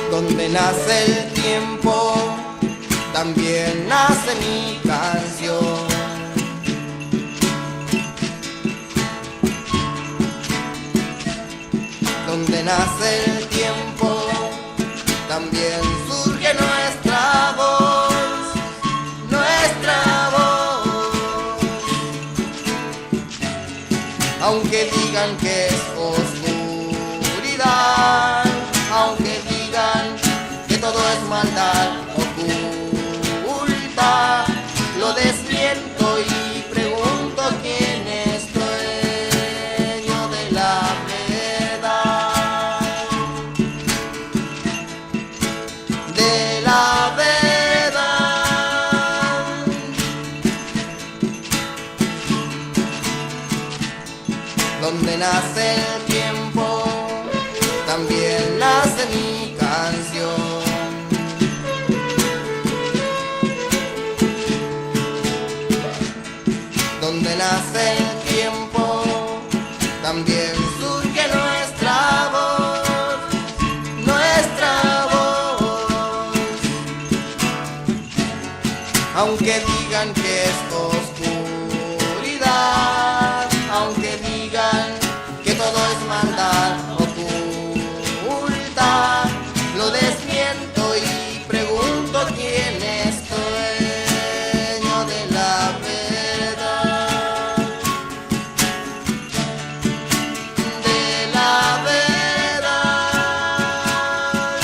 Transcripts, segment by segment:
Donde nace el tiempo, también nace mi canción. Donde nace el tiempo, también surge nuestra voz, nuestra voz. Aunque digan que es oscuridad, aunque digan que todo es maldad oculta, lo desmiento y pregunto quién es dueño de la verdad, de la verdad. Donde nace el tiempo, también nace mi canción. Donde nace el tiempo, también surge nuestra voz, nuestra voz. Aunque digan que es oscuridad, aunque digan que todo es maldad oculta, lo desmiento y pregunto quién es dueño de la verdad, de la verdad.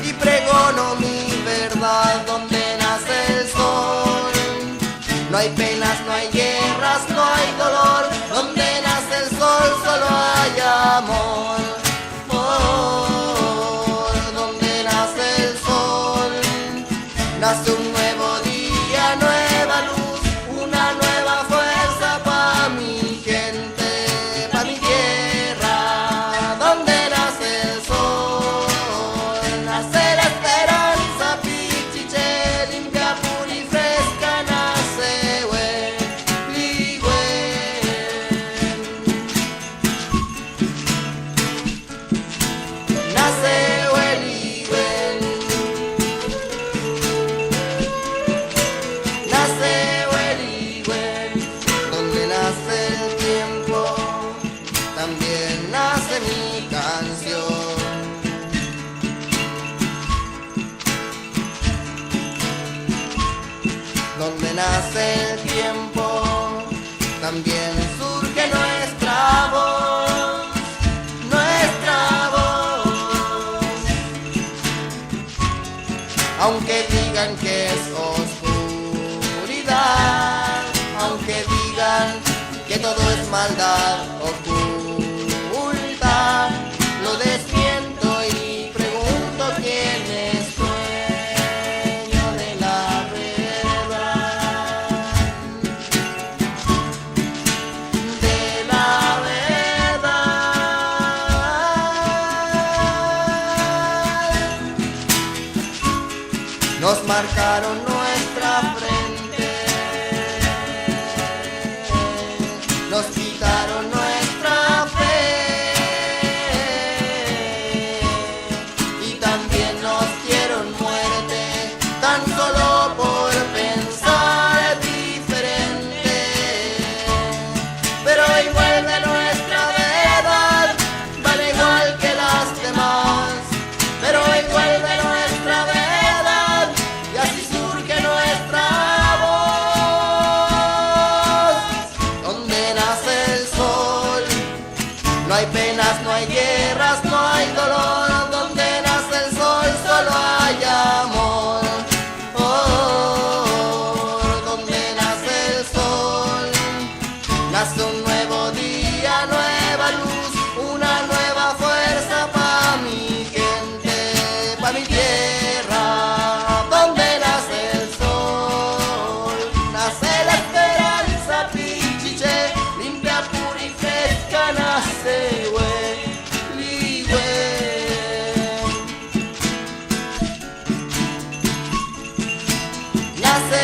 Y pregono mi verdad donde nace el sol. No hay penas, no hay guerras, no hay dolor. Donde nace el sol solo hay amor. Donde nace el sol, nace un nuevo día, nueva luz, una nueva fuerza pa' mi gente, pa' mi tierra. Donde nace el sol, nace la esperanza, pichiche, limpia, pura y fresca, nace Hueligüen. Nace Hueligüen, nace Hueligüen. Donde nace el tiempo, también nace mi canción. Donde nace el tiempo, también surge nuestra voz, nuestra voz. Aunque digan que es oscuridad, aunque digan que todo es maldad oculta, lo desmiento y pregunto quién es dueño de la verdad, de la verdad. Nos marcaron nuestra frente, nos quitaron nuestra fe y también nos dieron muerte, tan solo por pensar diferente. Pero hoy vuelve nuestra verdad, vale igual que las demás. Pero hoy vuelve nuestra verdad y así surge nuestra voz. Donde nace el sol, no hay penas, no hay guerras, no hay dolor. Donde nace el sol solo hay amor. Oh. nace